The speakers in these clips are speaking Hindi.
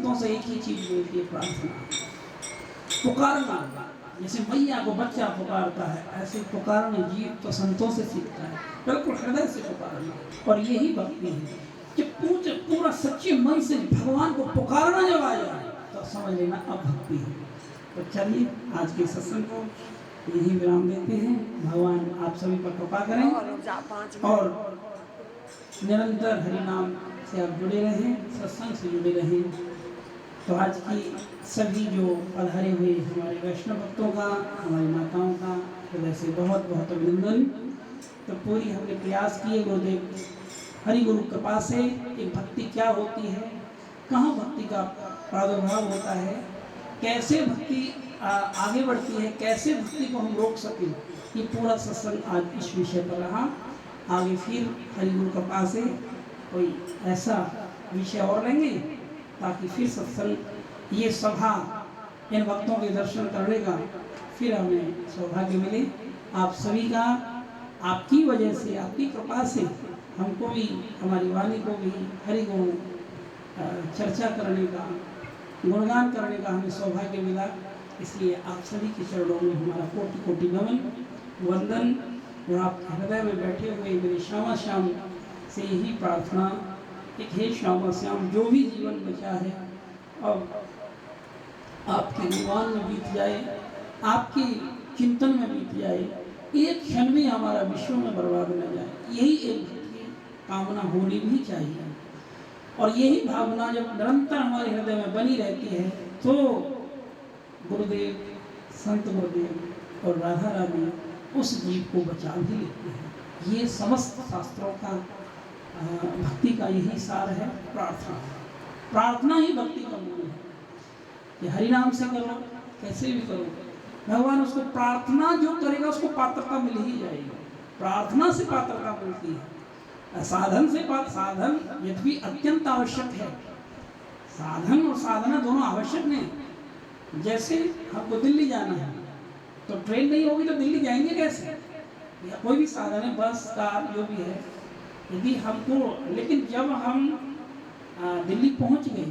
संतों से एक ही चीज मिलती है, प्रार्थना, पुकारना। जैसे मैया को बच्चा पुकारता है, ऐसे पुकारना जीव तो संतों से सीखता है, बिल्कुल हृदय से पुकारना। और यही भक्ति है कि पूरा सच्चे मन से भगवान को पुकारना जब आ जाए तो समझ लेना अब भक्ति है। तो चलिए आज के सत्संग को यही विराम देते हैं। भगवान आप सभी पर कृपा करें और निरंतर हरि नाम से आप जुड़े रहें, सत्संग से जुड़े रहें। तो आज की सभी जो पधारे हुए हमारे वैष्णव भक्तों का, हमारी माताओं का हृदय से बहुत बहुत अभिनंदन। तो पूरी हमने प्रयास किए गुरुदेव हरि गुरु कृपा से एक भक्ति क्या होती है, कहाँ भक्ति का प्रादुर्भाव होता है, कैसे भक्ति आगे बढ़ती है, कैसे भक्ति को हम रोक सकें, ये पूरा सत्संग आज इस विषय पर रहा। आगे फिर हरि गुरु कृपा से कोई ऐसा विषय और लेंगे ताकि फिर सत्संग ये सभा इन भक्तों के दर्शन करने का फिर हमें सौभाग्य मिले। आप सभी का, आपकी वजह से, आपकी कृपा से हमको भी, हमारी वाणी को भी हरि गुण चर्चा करने का, गुणगान करने का हमें सौभाग्य मिला। इसलिए आप सभी के चरणों में हमारा कोटि कोटि नमन वंदन। और आप हृदय में बैठे हुए मेरे श्यामा श्याम से यही प्रार्थना, एक हे श्यामा श्याम जो भी जीवन बचा है अब आपके गुणगान में बीत जाए, आपके चिंतन में बीत जाए, एक क्षण भी हमारा विश्व में बर्बाद न जाए, यही एक कामना होनी भी चाहिए। और यही भावना जब निरंतर हमारे हृदय में बनी रहती है तो गुरुदेव, संत गुरुदेव और राधा रानी उस जीव को बचा भी लेते हैं। ये समस्त शास्त्रों का भक्ति का यही सार है, प्रार्थना। प्रार्थना ही भक्ति का मूल है। ये हरि नाम से करो, कैसे भी करो, भगवान उसको प्रार्थना जो करेगा उसको पात्रता मिल ही जाएगी। प्रार्थना से पात्रता मिलती है, साधन से साधन यद्यपि अत्यंत आवश्यक है, साधन और साधना दोनों आवश्यक नहीं। जैसे हमको दिल्ली जाना है तो ट्रेन नहीं होगी तो दिल्ली जाएंगे कैसे, या कोई भी साधन है, बस कार जो भी है, यदि हमको, लेकिन जब हम दिल्ली पहुंच गए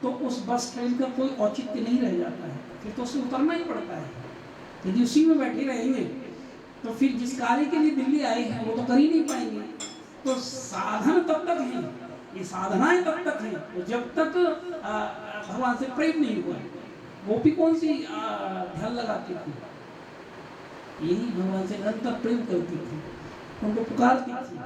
तो उस बस ट्रेन का कोई औचित्य नहीं रह जाता है, फिर तो उसे उतरना ही पड़ता है। यदि उसी में बैठे रहेंगे तो फिर जिस कार्य के लिए दिल्ली आए हैं वो तो कर ही नहीं पाएंगे। तो साधन तब तक है, ये साधनाएं तब तक है तो जब तक भगवान से प्रेम नहीं हुआ। गोपी कौन सी ध्यान लगाती थी, यही भगवान से निरंतर प्रेम करती थी, उनको पुकारती थी।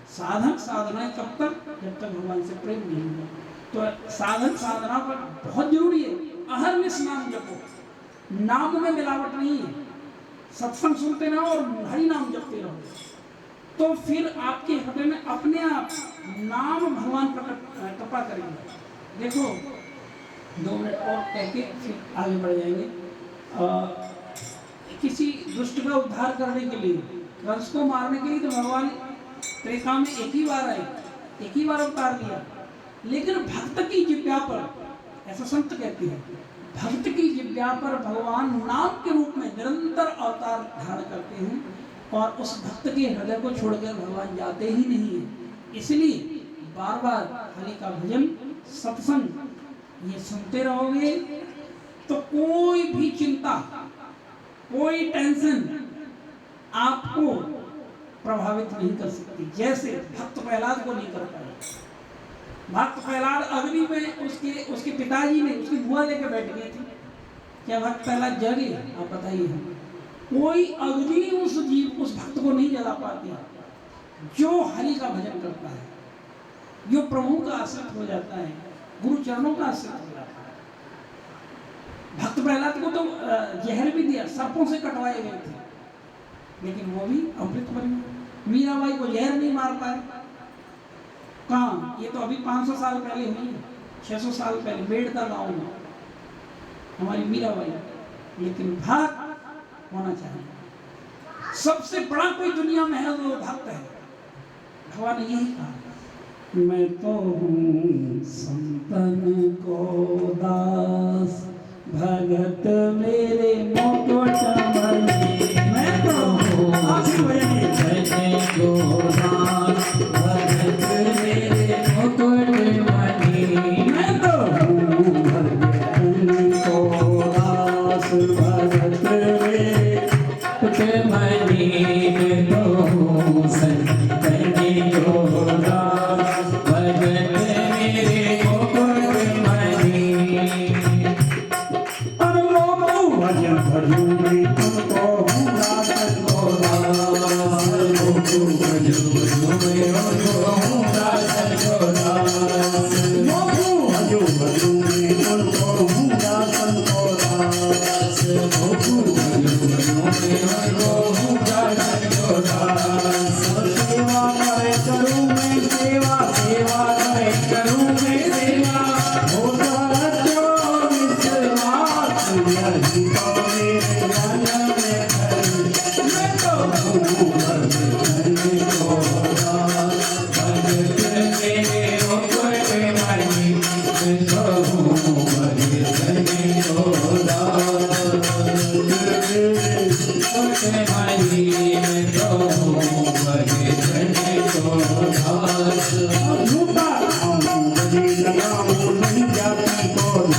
साधक साधनाएं तब तक जब तक भगवान से प्रेम नहीं हुआ। तो साधन साधना पर बहुत जरूरी है। अहर्निश नाम जपो, नाम में मिलावट नहीं है, सत्संग सुनते रहो और हरि नाम जपते रहो, तो फिर आपके हृदय में अपने आप नाम भगवान प्रकट कृपा करेंगे। देखो 2 मिनट और कह के फिर आगे बढ़ जाएंगे। किसी दुष्ट का उद्धार करने के लिए, कंस को मारने के लिए तो भगवान त्रेता में एक ही बार आए, एक ही बार अवतार लिया। लेकिन भक्त की जिह्वा पर, ऐसा संत कहते हैं, भक्त की जिह्वा पर भगवान नाम के रूप में निरंतर अवतार धारण करते हैं और उस भक्त के हृदय को छोड़कर भगवान जाते ही नहीं है। इसलिए बार बार हरि का भजन, सत्संग ये सुनते रहोगे तो कोई भी चिंता, कोई टेंशन आपको प्रभावित नहीं कर सकती, जैसे भक्त प्रहलाद को नहीं कर पाए। भक्त प्रहलाद अग्नि में उसके पिताजी ने उसकी बुआ लेकर बैठ गए थे। क्या भक्त प्रहलाद जगे? आप बताइए। कोई अग्नि उस जीव, उस भक्त को नहीं जला पाती जो हरि का भजन करता है, जो प्रभु का आश्रित हो जाता है, गुरु चरणों का आश्रित हो जाता है। भक्त प्रहलाद को तो जहर भी दिया, सर्पों से कटवाए गए थे, लेकिन वो भी अमृत बन गए। मीराबाई को जहर नहीं मार पाए। कहाँ? ये तो अभी 500 साल पहले हुई है, 600 साल पहले बेड़ता गांव में हमारी मीराबाई। लेकिन भक्त होना चाहिए। सबसे बड़ा कोई दुनिया में है वो भक्त है। भगवान ने यही कहा, मैं तो हूँ संतन को दास, भगत मेरे मुकुट मणि। मैं तो हूँ को दास, भगत मेरे मुकुट मणि। मैं तो हूँ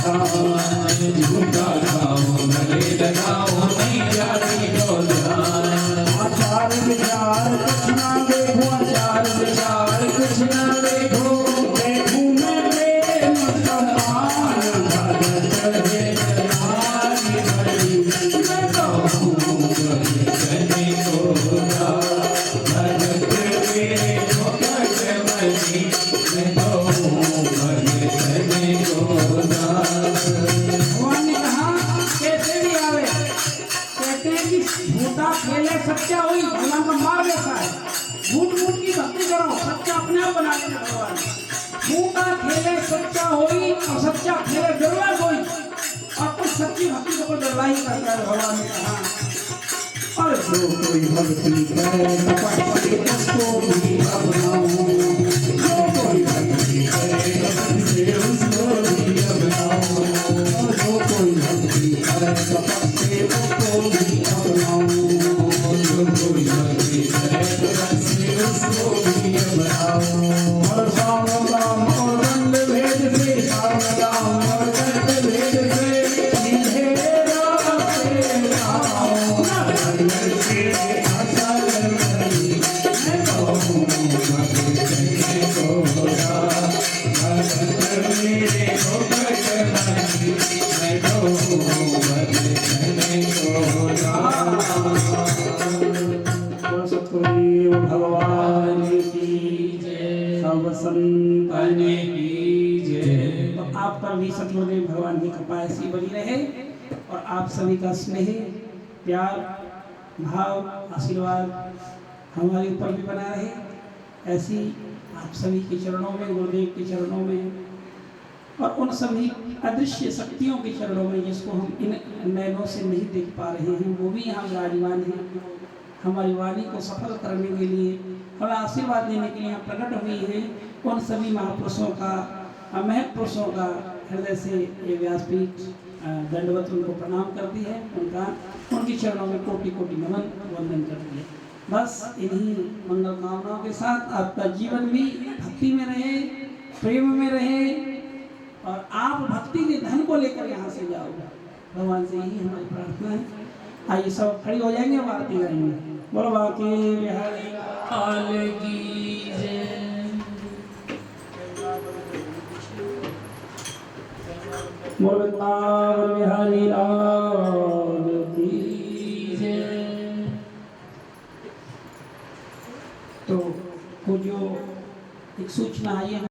झूठा खाओ गले लगाओ नहीं जाती डोलियां। आचार विचार कुछ ना देखो, आचार विचार कुछ ना देखो, देखूं मैं प्रेम समान भगत है नारी बड़ी। मैं कहूँ कभी को ना भगत मेरे मुकट मनी। मैं कहूँ कभी को ना। भगवान ने कहा कैसे भी आवे, कहते हैं कि झूठा खेले सच्चा हुई, भगवान का मार्ग ऐसा है। झूठ मूठ की भक्ति करो, सच्चा अपने आप बना लेना भगवान। झूठा खेले सच्चा होई और सच्चा खेले दुर्लभ होई, और कुछ सच्ची भक्ति को दुर्लभ ही करता है। भगवान ने कहा और जो कोई भक्ति करे कपट से उसको भी अपनाऊं, जो कोई भक्ति करे कपट से उसको भी अपनाऊं, जो कोई भक्ति करे कपट से उसको भी अपनाऊं, जो कोई भक्ति करे कपट से उसको भी अपनाऊं। और साम राम और दंड भेद से, साम राम और दंड भेद से सीधे रास्ते आओ, नगर से असल नहीं। मैं कहूँ भगत को ना भगत मेरे मुकट मनी। मैं कहूँ भगत को ना। सतगुरुदेव भगवान की जय, सब संतन की जय। तो आप पर भी सतगुरुदेव भगवान की कृपा ऐसी बनी रहे, और आप सभी का स्नेह, प्यार, भाव, आशीर्वाद हमारे ऊपर भी बना रहे। ऐसी आप सभी के चरणों में, गुरुदेव के चरणों में, और उन सभी अदृश्य शक्तियों के चरणों में जिसको हम इन नैनों से नहीं देख पा रहे हैं, वो भी यहाँ विराजमान हैं। हमारी वाणी को सफल करने के लिए, हमें आशीर्वाद देने के लिए यहाँ प्रकट हुई है। उन सभी महापुरुषों का, महत पुरुषों का हृदय से ये व्यासपीठ दंडवत उनको प्रणाम करती है। उनके चरणों में कोटि कोटि नमन वंदन करती है। बस इन्हीं मंगल कामनाओं के साथ आपका जीवन भी भक्ति में रहे, प्रेम में रहे, और आप भक्ति के धन को लेकर यहाँ से जाओ। भगवान से यही हमारी प्रार्थना है। आइए सब खड़ी हो जाएंगे और आरती गाएंगे। बोलो बाके बिहारी लाल की जय। बोलो वृंदावन बिहारी लाल की जय। तो कुछ जो एक सूचना आई है।